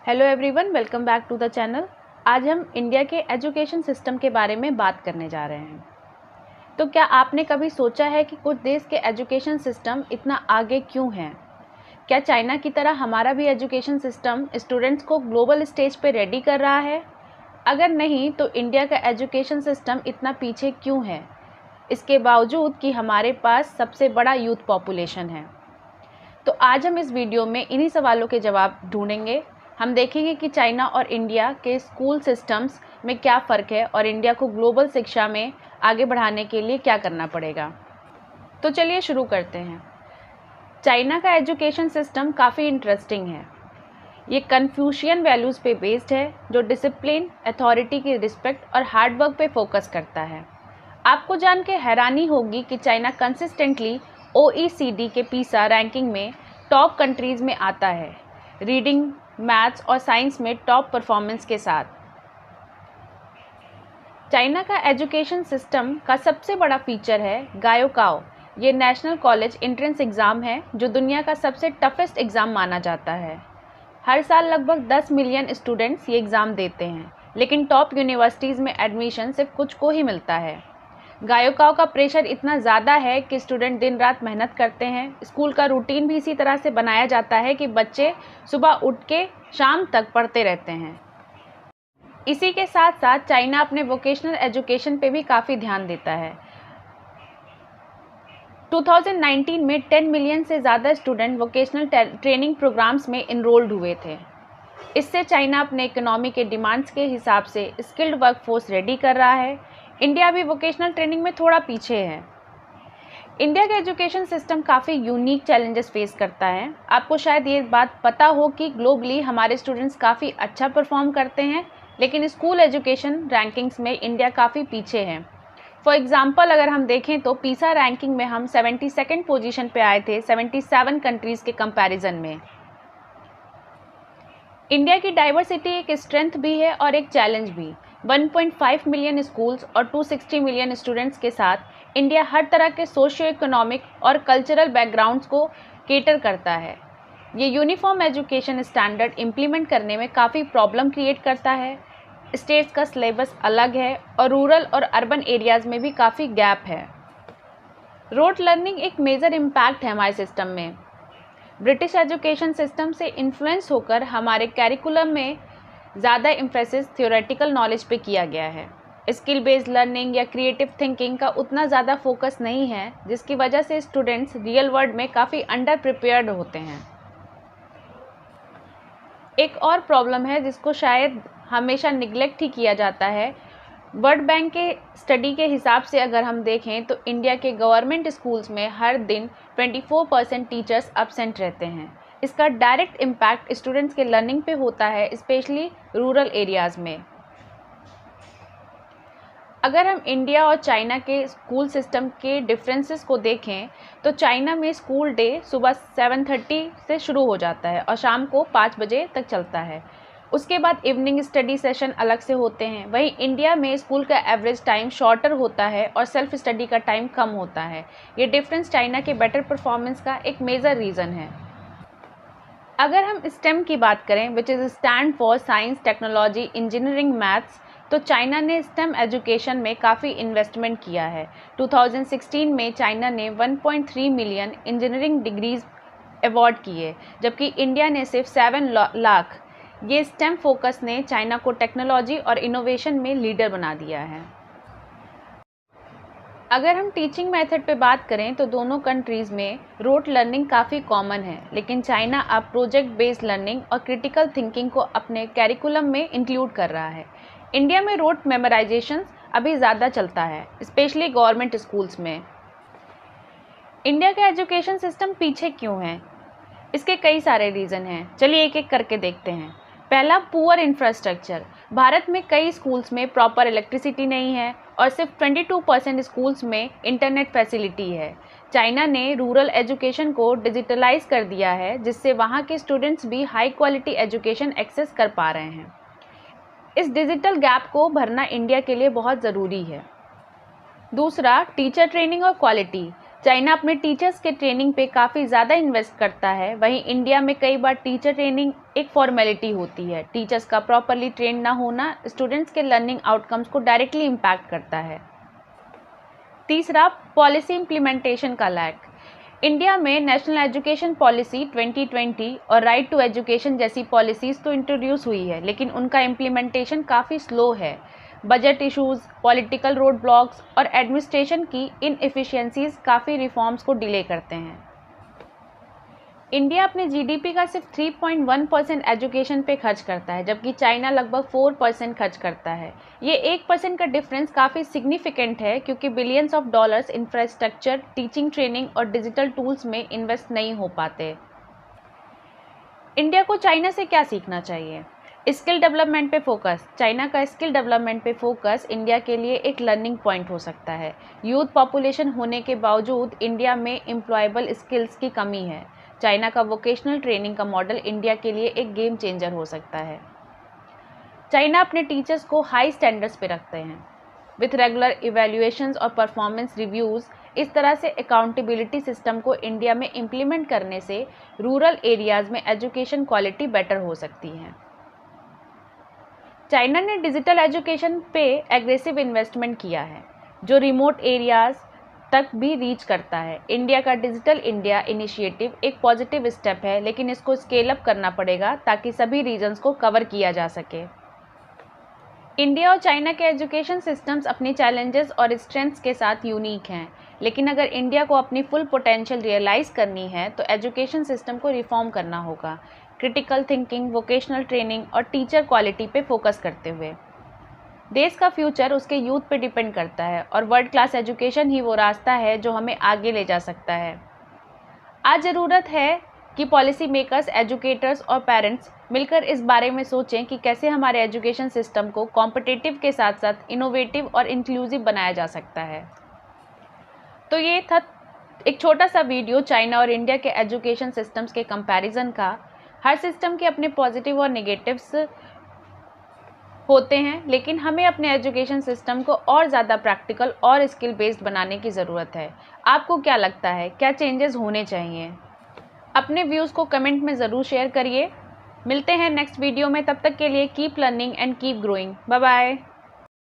Hello everyone, welcome back to the channel. आज हम India के एजुकेशन सिस्टम के बारे में बात करने जा रहे हैं। तो क्या आपने कभी सोचा है कि कुछ देश के एजुकेशन सिस्टम इतना आगे क्यों हैं? क्या चाइना की तरह हमारा भी एजुकेशन सिस्टम स्टूडेंट्स को ग्लोबल स्टेज पे रेडी कर रहा है? अगर नहीं, तो इंडिया का एजुकेशन सिस्टम इतना पीछे क्यों है, इसके बावजूद कि हमारे पास सबसे बड़ा यूथ पॉपुलेशन है? तो आज हम इस वीडियो में इन्हीं सवालों के जवाब ढूंढेंगे। हम देखेंगे कि चाइना और इंडिया के स्कूल सिस्टम्स में क्या फ़र्क है और इंडिया को ग्लोबल शिक्षा में आगे बढ़ाने के लिए क्या करना पड़ेगा। तो चलिए शुरू करते हैं। चाइना का एजुकेशन सिस्टम काफ़ी इंटरेस्टिंग है। ये कन्फ्यूशियन वैल्यूज़ पे बेस्ड है, जो डिसिप्लिन, अथॉरिटी की रिस्पेक्ट और हार्डवर्क पे फोकस करता है। आपको जान के हैरानी होगी कि चाइना कंसिस्टेंटली OECD के पीसा रैंकिंग में टॉप कंट्रीज़ में आता है, रीडिंग, मैथ्स और साइंस में टॉप परफॉर्मेंस के साथ। चाइना का एजुकेशन सिस्टम का सबसे बड़ा फीचर है गायोकाओ। ये नेशनल कॉलेज एंट्रेंस एग्ज़ाम है, जो दुनिया का सबसे टफेस्ट एग्ज़ाम माना जाता है। हर साल लगभग 10 मिलियन स्टूडेंट्स ये एग्ज़ाम देते हैं, लेकिन टॉप यूनिवर्सिटीज़ में एडमिशन सिर्फ कुछ को ही मिलता है। गायोकाओ का प्रेशर इतना ज़्यादा है कि स्टूडेंट दिन रात मेहनत करते हैं। स्कूल का रूटीन भी इसी तरह से बनाया जाता है कि बच्चे सुबह उठ के शाम तक पढ़ते रहते हैं। इसी के साथ साथ चाइना अपने वोकेशनल एजुकेशन पे भी काफ़ी ध्यान देता है। 2019 में 10 मिलियन से ज़्यादा स्टूडेंट वोकेशनल ट्रेनिंग प्रोग्राम्स में इनरोल्ड हुए थे। इससे चाइना अपने इकोनॉमी के डिमांड्स के हिसाब से स्किल्ड वर्कफोर्स रेडी कर रहा है। इंडिया भी वोकेशनल ट्रेनिंग में थोड़ा पीछे है। इंडिया का एजुकेशन सिस्टम काफ़ी यूनिक चैलेंजेस फेस करता है। आपको शायद ये बात पता हो कि ग्लोबली हमारे स्टूडेंट्स काफ़ी अच्छा परफॉर्म करते हैं, लेकिन स्कूल एजुकेशन रैंकिंग्स में इंडिया काफ़ी पीछे है। फॉर एग्जांपल अगर हम देखें तो पीसा रैंकिंग में हम 72nd पोजीशन पे आए थे 77 कंट्रीज़ के कंपैरिजन में। इंडिया की डाइवर्सिटी एक स्ट्रेंथ भी है और एक चैलेंज भी। 1.5 मिलियन स्कूल्स और 260 मिलियन स्टूडेंट्स के साथ इंडिया हर तरह के सोशियो इकोनॉमिक और कल्चरल बैकग्राउंड्स को केटर करता है। ये यूनिफॉर्म एजुकेशन स्टैंडर्ड इम्प्लीमेंट करने में काफ़ी प्रॉब्लम क्रिएट करता है। स्टेट्स का सिलेबस अलग है और रूरल और अर्बन एरियाज़ में भी काफ़ी गैप है। रोट लर्निंग एक मेजर इम्पैक्ट है हमारे सिस्टम में। ब्रिटिश एजुकेशन सिस्टम से इन्फ्लुएंस होकर हमारे कैरिकुलम में ज़्यादा एम्फेसिस थ्योरेटिकल नॉलेज पे किया गया है। स्किल बेस्ड लर्निंग या क्रिएटिव थिंकिंग का उतना ज़्यादा फोकस नहीं है, जिसकी वजह से स्टूडेंट्स रियल वर्ल्ड में काफ़ी अंडर प्रिपेयर्ड होते हैं। एक और प्रॉब्लम है जिसको शायद हमेशा निगलेक्ट ही किया जाता है। वर्ल्ड बैंक के स्टडी के हिसाब से अगर हम देखें तो इंडिया के गवर्नमेंट स्कूल्स में हर दिन 24% टीचर्स एब्सेंट रहते हैं। इसका डायरेक्ट इम्पैक्ट स्टूडेंट्स के लर्निंग पे होता है, स्पेशली रूरल एरियाज़ में। अगर हम इंडिया और चाइना के स्कूल सिस्टम के डिफरेंसेस को देखें तो चाइना में स्कूल डे सुबह 7:30 से शुरू हो जाता है और शाम को 5 बजे तक चलता है। उसके बाद इवनिंग स्टडी सेशन अलग से होते हैं। वहीं इंडिया में स्कूल का एवरेज टाइम शॉर्टर होता है और सेल्फ स्टडी का टाइम कम होता है। ये डिफरेंस चाइना के बेटर परफॉर्मेंस का एक मेजर रीज़न है। अगर हम स्टेम की बात करें, which is stand for science, technology, engineering, maths, तो चाइना ने स्टेम एजुकेशन में काफ़ी इन्वेस्टमेंट किया है। 2016 में चाइना ने 1.3 मिलियन इंजीनियरिंग डिग्रीज अवार्ड किए, जबकि इंडिया ने सिर्फ 7 लाख। ये स्टेम फोकस ने चाइना को टेक्नोलॉजी और इनोवेशन में लीडर बना दिया है। अगर हम टीचिंग मेथड पे बात करें तो दोनों कंट्रीज़ में रोट लर्निंग काफ़ी कॉमन है, लेकिन चाइना अब प्रोजेक्ट बेस्ड लर्निंग और क्रिटिकल थिंकिंग को अपने कैरिकुलम में इंक्लूड कर रहा है। इंडिया में रोट मेमोराइजेशन अभी ज़्यादा चलता है, स्पेशली गवर्नमेंट स्कूल्स में। इंडिया का एजुकेशन सिस्टम पीछे क्यों है? इसके कई सारे रीज़न हैं। चलिए एक एक करके देखते हैं। पहला, पुअर इंफ्रास्ट्रक्चर। भारत में कई स्कूल्स में प्रॉपर इलेक्ट्रिसिटी नहीं है और सिर्फ 22% स्कूल्स में इंटरनेट फैसिलिटी है। चाइना ने रूरल एजुकेशन को डिजिटलाइज कर दिया है, जिससे वहाँ के स्टूडेंट्स भी हाई क्वालिटी एजुकेशन एक्सेस कर पा रहे हैं। इस डिजिटल गैप को भरना इंडिया के लिए बहुत ज़रूरी है। दूसरा, टीचर ट्रेनिंग और क्वालिटी। चाइना अपने टीचर्स के ट्रेनिंग पे काफ़ी ज़्यादा इन्वेस्ट करता है, वहीं इंडिया में कई बार टीचर ट्रेनिंग एक फॉर्मेलिटी होती है। टीचर्स का प्रॉपरली ट्रेन ना होना स्टूडेंट्स के लर्निंग आउटकम्स को डायरेक्टली इम्पैक्ट करता है। तीसरा, पॉलिसी इम्प्लीमेंटेशन का लैक। इंडिया में नेशनल एजुकेशन पॉलिसी 2020 और राइट टू एजुकेशन जैसी पॉलिसीज़ तो इंट्रोड्यूस हुई है, लेकिन उनका इम्प्लीमेंटेशन काफ़ी स्लो है। Budget issues, political road blocks और एडमिनिस्ट्रेशन की इनएफिशिएंसीज़ काफ़ी रिफॉर्म्स को डिले करते हैं। इंडिया अपने जीडीपी का सिर्फ 3.1% एजुकेशन पे खर्च करता है, जबकि चाइना लगभग 4% खर्च करता है। ये 1% का डिफरेंस काफ़ी सिग्निफिकेंट है, क्योंकि billions of dollars infrastructure, teaching, training और डिजिटल टूल्स में इन्वेस्ट नहीं हो पाते। इंडिया को चाइना से क्या सीखना चाहिए? स्किल डेवलपमेंट पे फोकस। चाइना का स्किल डेवलपमेंट पे फोकस इंडिया के लिए एक लर्निंग पॉइंट हो सकता है। यूथ पॉपुलेशन होने के बावजूद इंडिया में एम्प्लॉयबल स्किल्स की कमी है। चाइना का वोकेशनल ट्रेनिंग का मॉडल इंडिया के लिए एक गेम चेंजर हो सकता है। चाइना अपने टीचर्स को हाई स्टैंडर्ड्स पे रखते हैं, विथ रेगुलर इवैल्यूएशंस और परफॉर्मेंस रिव्यूज़। इस तरह से अकाउंटेबिलिटी सिस्टम को इंडिया में इम्प्लीमेंट करने से रूरल एरियाज़ में एजुकेशन क्वालिटी बेटर हो सकती है। चाइना ने डिजिटल एजुकेशन पे एग्रेसिव इन्वेस्टमेंट किया है, जो रिमोट एरियाज़ तक भी रीच करता है। इंडिया का डिजिटल इंडिया इनिशिएटिव एक पॉजिटिव स्टेप है, लेकिन इसको स्केल अप करना पड़ेगा ताकि सभी रीजन्स को कवर किया जा सके। इंडिया और चाइना के एजुकेशन सिस्टम्स अपनी चैलेंजेस और स्ट्रेंथ्स के साथ यूनिक हैं, लेकिन अगर इंडिया को अपनी फुल पोटेंशियल रियलाइज़ करनी है तो एजुकेशन सिस्टम को रिफॉर्म करना होगा, क्रिटिकल थिंकिंग, वोकेशनल ट्रेनिंग और टीचर क्वालिटी पे फोकस करते हुए। देश का फ्यूचर उसके यूथ पे डिपेंड करता है, और वर्ल्ड क्लास एजुकेशन ही वो रास्ता है जो हमें आगे ले जा सकता है। आज ज़रूरत है कि पॉलिसी मेकर्स, एजुकेटर्स और पेरेंट्स मिलकर इस बारे में सोचें कि कैसे हमारे एजुकेशन सिस्टम को कॉम्पिटिटिव के साथ साथ इनोवेटिव और इंक्लूसिव बनाया जा सकता है। तो ये था एक छोटा सा वीडियो चाइना और इंडिया के एजुकेशन सिस्टम्स के कंपैरिजन का। हर सिस्टम के अपने पॉजिटिव और नेगेटिव्स होते हैं, लेकिन हमें अपने एजुकेशन सिस्टम को और ज़्यादा प्रैक्टिकल और स्किल बेस्ड बनाने की ज़रूरत है। आपको क्या लगता है, क्या चेंजेस होने चाहिए? अपने व्यूज़ को कमेंट में ज़रूर शेयर करिए। मिलते हैं नेक्स्ट वीडियो में, तब तक के लिए keep learning and keep growing. Bye bye.